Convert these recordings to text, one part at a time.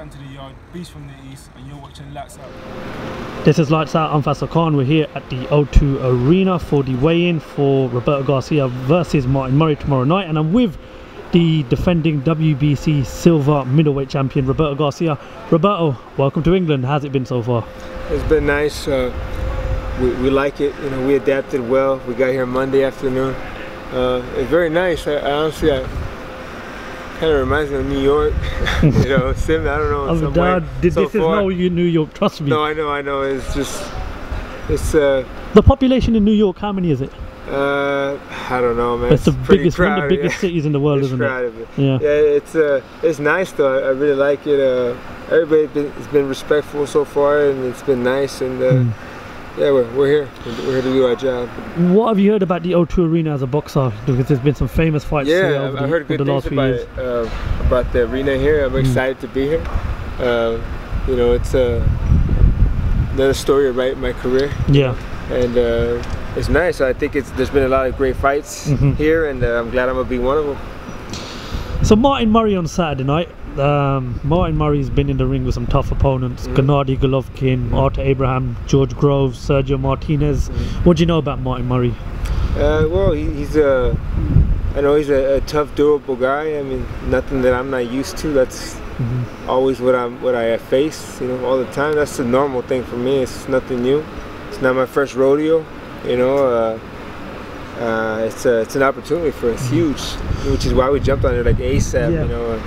onto the yard, beast from the east, and you're watching Lights Out. This is Lights Out. I'm Faisal Khan. We're here at the O2 Arena for the weigh-in for Roberto Garcia versus Martin Murray tomorrow night, and I'm with the defending WBC silver middleweight champion Roberto Garcia. Roberto, welcome to England. How's it been so far? It's been nice. We like it. You know, we adapted well. We got here Monday afternoon. It's very nice. I honestly, kind of reminds me of New York. You know, I don't know. This is no New York. Trust me. No, I know. It's just, it's. The population in New York, how many is it? I don't know, man. It's the biggest, one of the biggest cities in the world, isn't it? Yeah. It's nice though. I really like it. Everybody's been respectful so far, and it's been nice. And yeah, we're here. We're here to do our job. What have you heard about the O2 Arena as a boxer? Because there's been some famous fights. Yeah, I've heard good things about the arena here. I'm excited to be here. You know, it's another story of my career. Yeah. And it's nice. I think there's been a lot of great fights here, and I'm glad I'm gonna be one of them. So Martin Murray on Saturday night. Martin Murray's been in the ring with some tough opponents: Gennady Golovkin, Arthur Abraham, George Groves, Sergio Martinez. What do you know about Martin Murray? Well, I know he's a tough, durable guy. I mean, nothing that I'm not used to. That's always what I face. You know, all the time. That's the normal thing for me. It's nothing new. It's not my first rodeo. You know, it's an opportunity for us, huge, which is why we jumped on it like ASAP. Yeah. You know.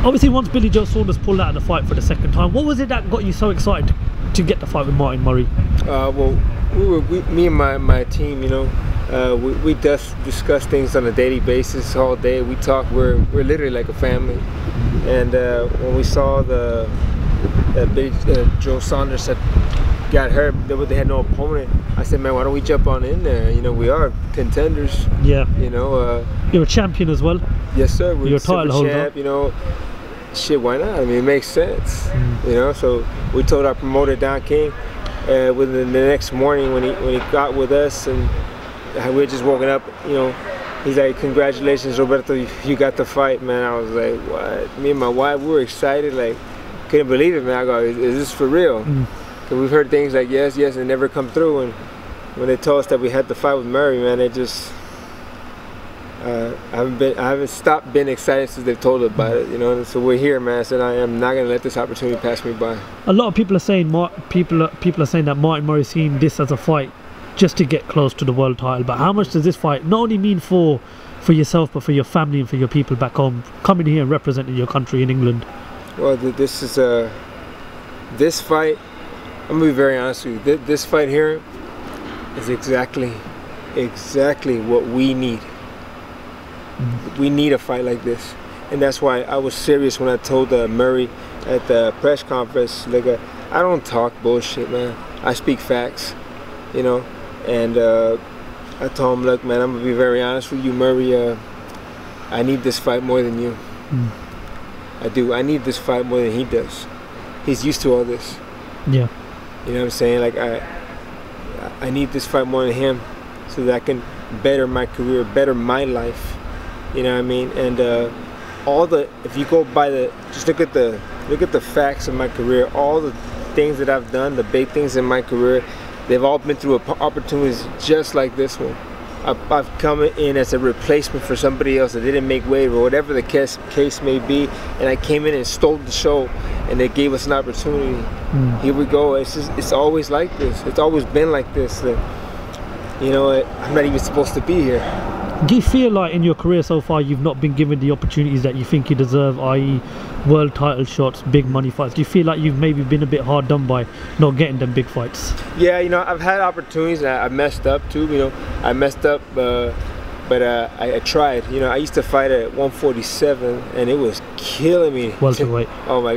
Obviously, once Billy Joe Saunders pulled out of the fight for the second time, what was it that got you so excited to get the fight with Martin Murray? Well, me and my team, you know, we discuss things on a daily basis all day. We talk. We're literally like a family. And when we saw that Billy Joe Saunders had got hurt, they had no opponent, I said, man, why don't we jump on in there? You know, we are contenders. Yeah. You know, you're a champion as well. Yes, sir. You're a title holder. Champ, you know, shit, why not? I mean, it makes sense. You know, so we told our promoter Don King within the next morning when he got with us, and we had just woken up. You know, he's like, congratulations, Roberto, you got the fight, man. I was like, what? Me and my wife, we were excited, like, couldn't believe it, man. I go, is this for real? Because we've heard things like yes, and never come through. And when they told us that we had the fight with Murray, man, it just I haven't stopped being excited since they've told us about it. You know, so we're here, man. So I am not gonna let this opportunity pass me by. A lot of people are saying people are saying that Martin Murray seen this as a fight just to get close to the world title. But how much does this fight not only mean for yourself, but for your family and for your people back home, coming here and representing your country in England? Well, this is this fight. I'm gonna be very honest with you. This fight here is exactly what we need. We need a fight like this, and that's why I was serious when I told Murray at the press conference. Like, I don't talk bullshit, man. I speak facts, you know. And I told him, look, man, I'm gonna be very honest with you, Murray. I need this fight more than you. I do. I need this fight more than he does. He's used to all this. Yeah. You know what I'm saying? Like, I need this fight more than him so that I can better my career, better my life. You know what I mean? And if you go by just look at the facts of my career, all the things that I've done, the big things in my career, they've all been through opportunities just like this one. I've come in as a replacement for somebody else that didn't make weight, or whatever the case may be, and I came in and stole the show, and they gave us an opportunity. Here we go. It's always like this. It's always been like this. You know, I'm not even supposed to be here. Do you feel like in your career so far you've not been given the opportunities that you think you deserve, i.e. world title shots, big money fights? Do you feel like you've maybe been a bit hard done by not getting them big fights? Yeah, you know, I've had opportunities and I messed up too. You know, I messed up, but I tried. You know, I used to fight at 147 and it was killing me. Welterweight. Oh my,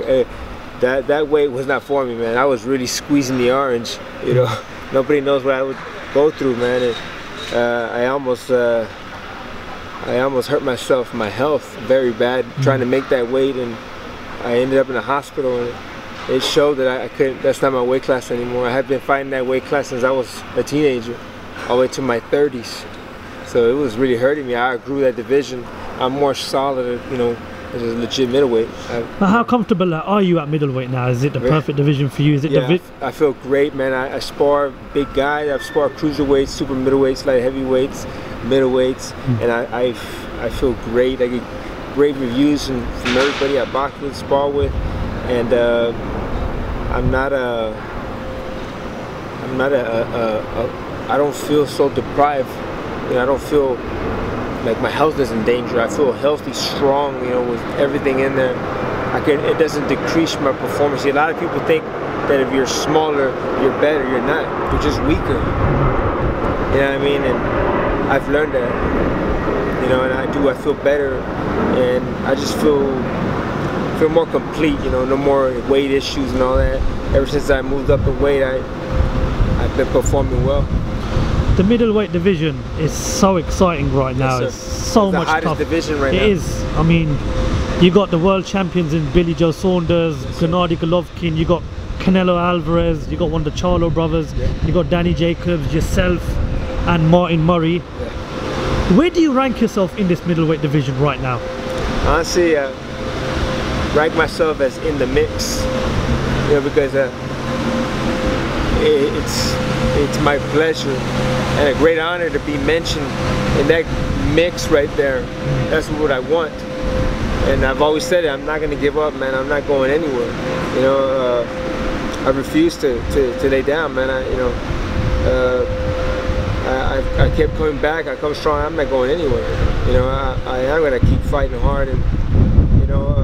that weight was not for me, man. I was really squeezing the orange. You know, nobody knows what I would go through, man. And, I almost hurt myself, my health, very bad, trying to make that weight, and I ended up in the hospital, and it showed that I couldn't, that's not my weight class anymore. I had been fighting that weight class since I was a teenager, all the way to my 30s. So it was really hurting me. I outgrew that division. I'm more solid, you know, It's a legit middleweight. Now, how comfortable are you at middleweight now? Is it the perfect division for you? Is it I feel great, man. I spar big guys. I've sparred cruiserweights, super middleweights, light heavyweights, middleweights, and I feel great. I get great reviews from everybody I box with, spar with, and I don't feel so deprived. You know, I don't feel like my health is in danger. I feel healthy, strong, you know, with everything in there. It doesn't decrease my performance. See, a lot of people think that if you're smaller, you're better. You're not. You're just weaker. You know what I mean? And I've learned that. You know, and I feel better, and I just feel more complete. You know, no more weight issues and all that. Ever since I moved up in weight, I've been performing well. The middleweight division is so exciting right now. Yes, it's so much tough. tough. Division right now. It is. I mean, you got the world champions in Billy Joe Saunders, Gennady Golovkin. You got Canelo Alvarez. You got one of the Charlo brothers. Yeah. You got Danny Jacobs, yourself, and Martin Murray. Yeah. Where do you rank yourself in this middleweight division right now? Honestly, rank myself as in the mix. You know, because it's my pleasure and a great honor to be mentioned in that mix right there. That's what I want, and I've always said it. I'm not going to give up, man. I'm not going anywhere. You know, I refuse to lay down, man. I kept coming back. I come strong. I'm not going anywhere. You know, I'm going to keep fighting hard, and you know,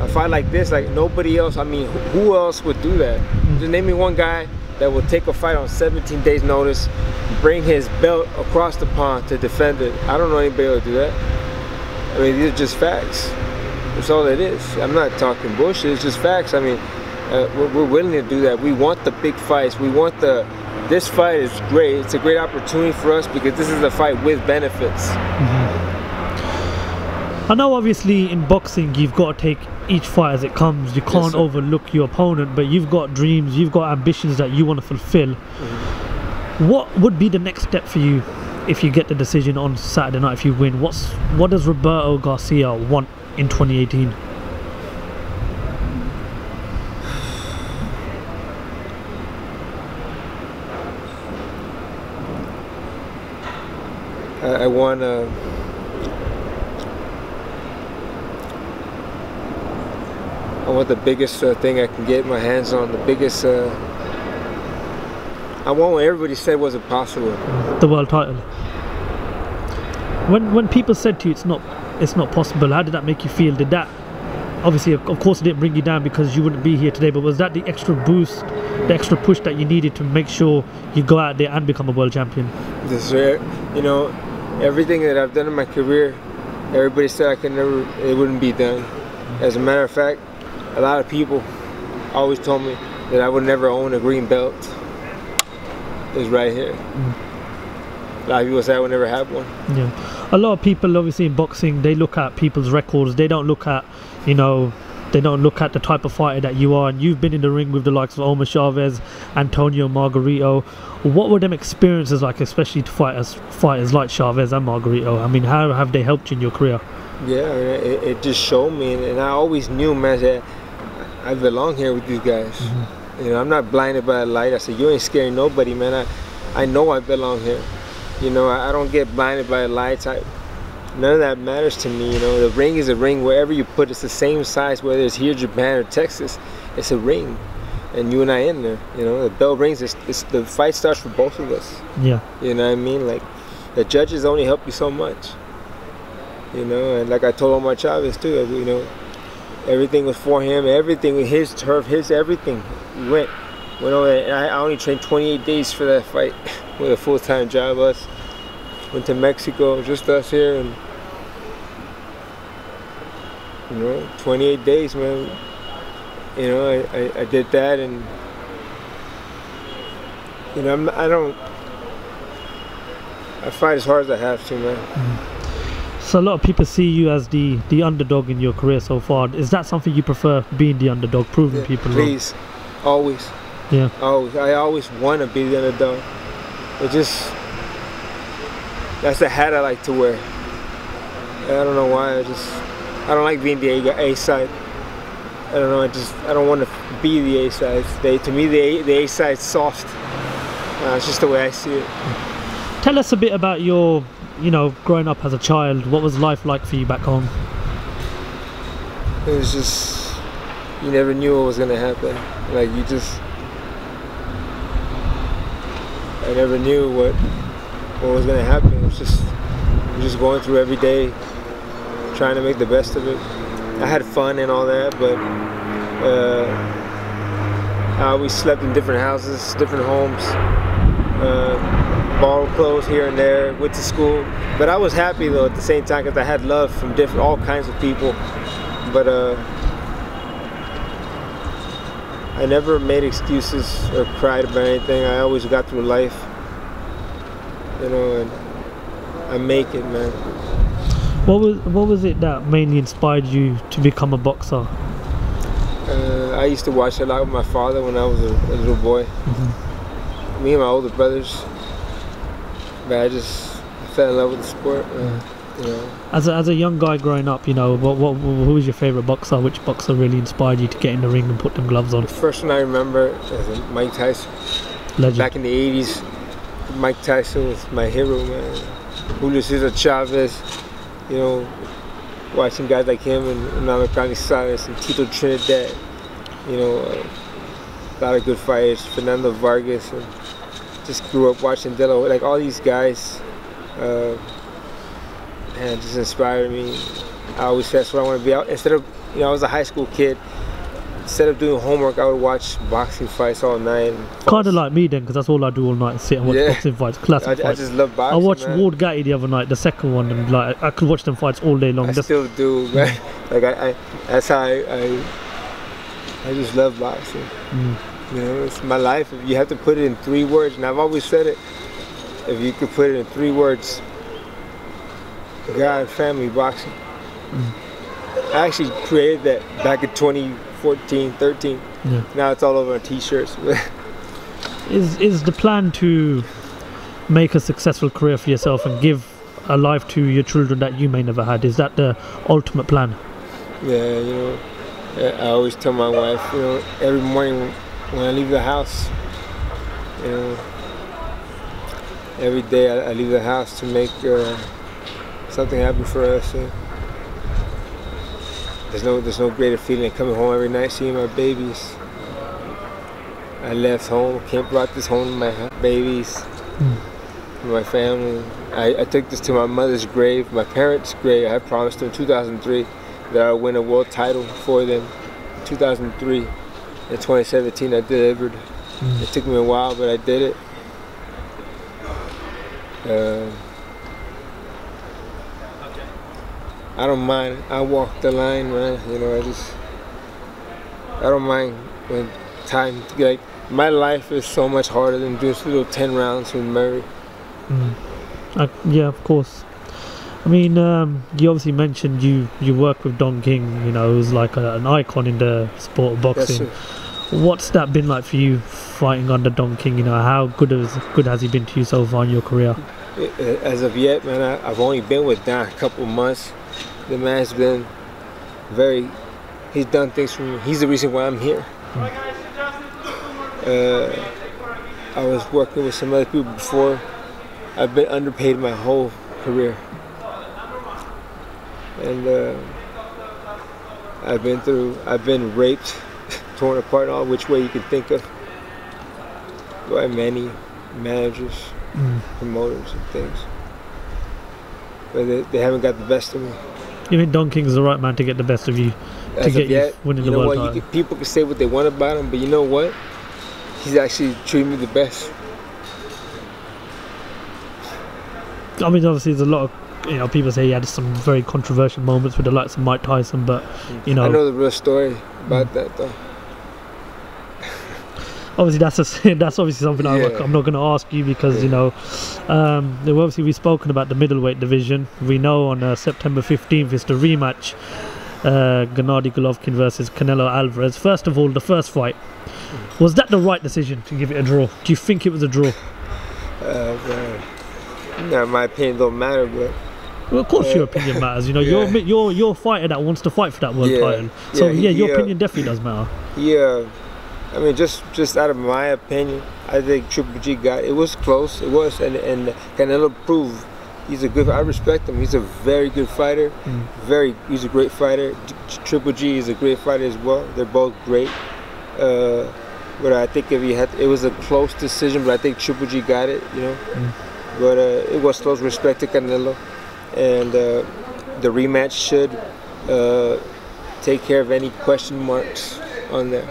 a fight like this, like nobody else. I mean, who else would do that? Just name me one guy that will take a fight on 17 days notice, bring his belt across the pond to defend it. I don't know anybody who will do that. I mean, these are just facts. That's all it is. I'm not talking bullshit. It's just facts. I mean, we're willing to do that. We want the big fights. We want this fight is great. It's a great opportunity for us because this is a fight with benefits. I know obviously in boxing you've got to take each fight as it comes. You can't overlook your opponent, but you've got dreams, you've got ambitions that you want to fulfill. What would be the next step for you if you get the decision on Saturday night, if you win? What does Roberto Garcia want in 2018? I want the biggest thing I can get my hands on. The biggest. I want what everybody said wasn't possible. The world title. When people said to you it's not possible, how did that make you feel? Did that, obviously, of course, it didn't bring you down because you wouldn't be here today, but was that the extra boost, the extra push that you needed to make sure you go out there and become a world champion? This is, you know, everything that I've done in my career, everybody said it wouldn't be done. As a matter of fact, a lot of people always told me that I would never own a green belt. It's right here. A lot of people say I would never have one. Yeah, a lot of people obviously in boxing, they look at people's records. They don't look at, you know, they don't look at the type of fighter that you are. And you've been in the ring with the likes of Omar Chavez, Antonio Margarito. What were them experiences like, especially to fighters like Chavez and Margarito? I mean, how have they helped you in your career? Yeah, I mean, it just showed me, and I always knew, man, that I belong here with these guys. You know, I'm not blinded by the light. I said, you ain't scaring nobody, man. I know I belong here. You know, I don't get blinded by the lights. None of that matters to me. You know, the ring is a ring wherever you put it. It's the same size, whether it's here, Japan, or Texas. It's a ring, and you and I in there. You know, the bell rings. The fight starts for both of us. Yeah. You know what I mean? Like, the judges only help you so much. You know, and like I told Omar Chavez too, you know, everything was for him, everything was his turf, his everything. We went over there, and I only trained 28 days for that fight with a full-time job. Us went to Mexico, just us here, and you know, 28 days, man. You know, I did that, and you know, I fight as hard as I have to, man. So a lot of people see you as the underdog in your career so far. Is that something you prefer, being the underdog, proving people wrong? Please, always. Yeah. Always. I always want to be the underdog. It just, that's the hat I like to wear. I don't know why. I don't like being the A side. I don't know. I don't want to be the A side. To me, the A side's soft. It's just the way I see it. Tell us a bit about your, growing up as a child. What was life like for you back home? It was just, you never knew what was gonna happen. Like I never knew what was gonna happen. It was just going through every day, trying to make the best of it. I had fun and all that, but I always slept in different houses, different homes, borrowed clothes here and there, went to school. But I was happy though at the same time because I had love from all kinds of people. But I never made excuses or cried about anything. I always got through life, and I make it, man. What was it that mainly inspired you to become a boxer? I used to watch a lot with my father when I was a little boy. Mm-hmm. Me and my older brothers. But I just fell in love with the sport. As a young guy growing up, who was your favorite boxer? Which boxer really inspired you to get in the ring and put them gloves on? The first one I remember is Mike Tyson. Legend. Back in the 80s, Mike Tyson was my hero, man. Julio Cesar Chavez, watching guys like him and Nando Canizales and Tito Trinidad, a lot of good fighters, Fernando Vargas, and just grew up watching Delo, like all these guys, and just inspired me. I always said that's what I want to be. Instead of, I was a high school kid. Instead of doing homework, I would watch boxing fights all night. Kind of like me then, because that's all I do all night, sit and watch boxing fights, classic fights. I just love boxing. I watched Roberto Gatti the other night, the second one, and I could watch them fights all day long. I still do, man. That's how I just love boxing. It's my life. If you have to put it in 3 words, and I've always said it, if you could put it in 3 words, God, family, boxing. I actually created that back in 2014, 13. Yeah. Now it's all over on t-shirts. Is the plan to make a successful career for yourself and give a life to your children that you may never had? Is that the ultimate plan? Yeah, I always tell my wife, every morning when I leave the house, every day I leave the house to make something happen for us. There's no greater feeling than coming home every night, seeing my babies. I left home, brought this home to my babies, my family. I took this to my mother's grave, my parents' grave. I promised them in 2003 that I would win a world title for them. In 2003, in 2017, I delivered. It took me a while, but I did it. I don't mind. I walk the line, man. I don't mind when time. Like my life is so much harder than just little 10 rounds with Murray. Yeah, of course. I mean, you obviously mentioned you work with Don King. Who's like an icon in the sport of boxing. Yes, what's that been like for you fighting under Don King? How good has he been to you so far in your career? As of yet, man, I've only been with Don a couple of months. The man's been he's done things for me. He's the reason why I'm here. I was working with some other people before. I've been underpaid my whole career. And I've been raped, torn apart all which way you can think of by many managers, promoters and things. But they haven't got the best of me. You think Don King's the right man to get the best of you, to get you winning the world title? People can say what they want about him, but you know what? He's actually treated me the best. I mean, obviously, there's a lot of people say he had some very controversial moments with the likes of Mike Tyson, but I know the real story about that, though. Obviously, that's obviously something I'm not going to ask you because we've spoken about the middleweight division. We know on September 15th is the rematch, Gennady Golovkin versus Canelo Alvarez. First of all, the first fight, was that the right decision to give it a draw? Do you think it was a draw? In my opinion, don't matter, but Well, of course, your opinion matters. You know, you're a fighter that wants to fight for that world title. So your opinion definitely does matter. Yeah, I mean, just out of my opinion, I think Triple G got it. Was close. It was, and Canelo proved he's a good. I respect him. He's a very good fighter. He's a great fighter. Triple G is a great fighter as well. They're both great. But I think if it was a close decision. But I think Triple G got it. You know. But it was close. Respect to Canelo, and the rematch should take care of any question marks on there.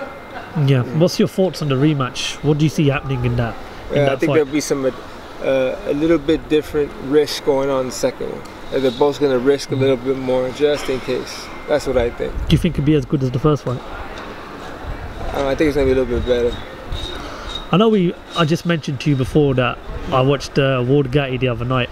Yeah. What's your thoughts on the rematch? What do you see happening in that? I think there'll be some a little bit different risk going on in the second one. They're both going to risk a little bit more just in case. That's what I think. Do you think it'll be as good as the first fight? I think it's going to be a little bit better. I know I just mentioned to you before that I watched Ward Gatti the other night.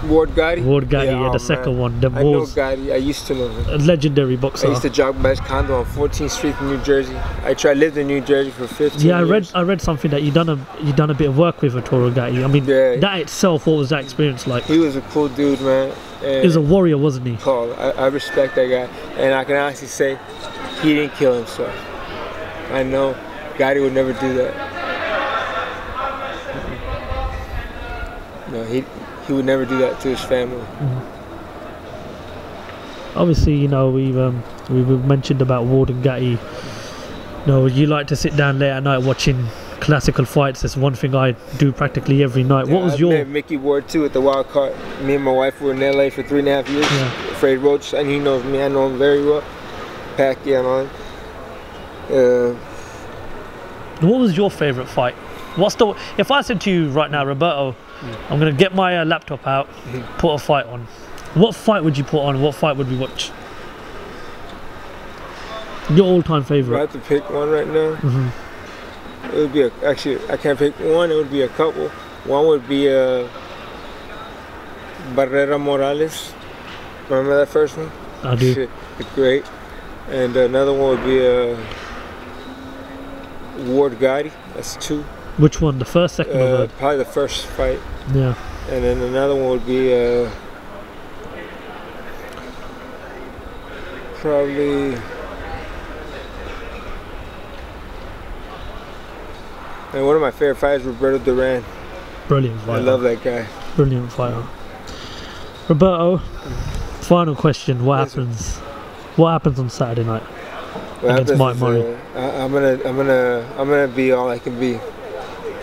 Ward Gatti? Ward Gatti, the second one. I know Gatti. I used to know him. A legendary boxer. I used to jog by his condo on 14th Street in New Jersey. I lived in New Jersey for 15 years. I read something that you done a bit of work with Arturo Gatti. I mean, that itself, what was that experience like? He was a cool dude, man. He was a warrior, wasn't he? Paul, I respect that guy, and I can honestly say he didn't kill himself. I know Gatti would never do that. No, he would never do that to his family. Obviously, you know, we've mentioned about Ward and Gatti. You know, you like to sit down late at night watching classical fights. That's one thing I do practically every night. What was your... met Mickey Ward too at the Wild Card. Me and my wife were in LA for 3.5 years. Fred Roach, and he knows me. I know him very well. Pacquiao, man. What was your favorite fight? If I said to you right now, Roberto, I'm gonna get my laptop out, put a fight on. What fight would you put on? What fight would we watch? Your all-time favorite? If I had to pick one right now, it would be actually I can't pick one. It would be a couple. One would be Barrera Morales. Remember that first one? I do. Shit, it's great. And another one would be Ward Gatti. That's two. Which one? The first, second, or third? Probably the first fight. Yeah. And then another one would be probably. And one of my favorite fighters, Roberto Duran. Brilliant fighter. I love that guy. Brilliant fighter. Roberto, final question: What happens? What happens on Saturday night against Mike Murray? I'm gonna be all I can be.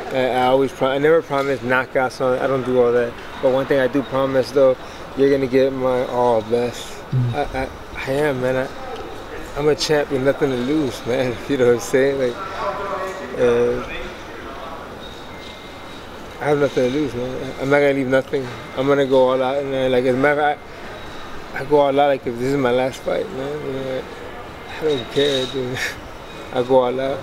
I never promise knockouts on it. I don't do all that. But one thing I do promise though, you're gonna get my all best. I am, man. I'm a champion, nothing to lose, man. You know what I'm saying? Like, I have nothing to lose, man. I'm not gonna leave nothing. I'm gonna go all out, and like as a matter of fact, I go all out. Like if this is my last fight, man, you know, I don't care, dude. I go all out.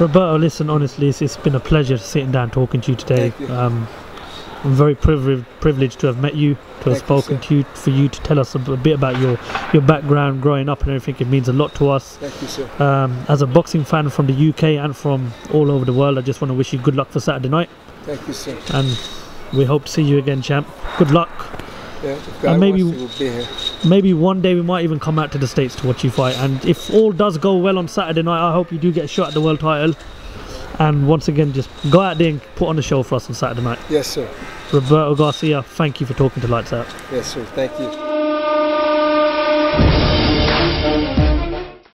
Roberto, listen, honestly, it's been a pleasure sitting down talking to you today. Thank you. I'm very privileged to have met you, to have spoken to you, for you to tell us a bit about your background growing up and everything. It means a lot to us. Thank you, sir. As a boxing fan from the UK and from all over the world, I just want to wish you good luck for Saturday night. Thank you, sir. And we hope to see you again, champ. Good luck. Yeah, if God and wants to, we'll be here. Maybe one day we might even come out to the States to watch you fight. And if all does go well on Saturday night, I hope you do get a shot at the world title. And once again, just go out there and put on a show for us on Saturday night. Yes, sir. Roberto Garcia, thank you for talking to Lights Out. Yes, sir. Thank you.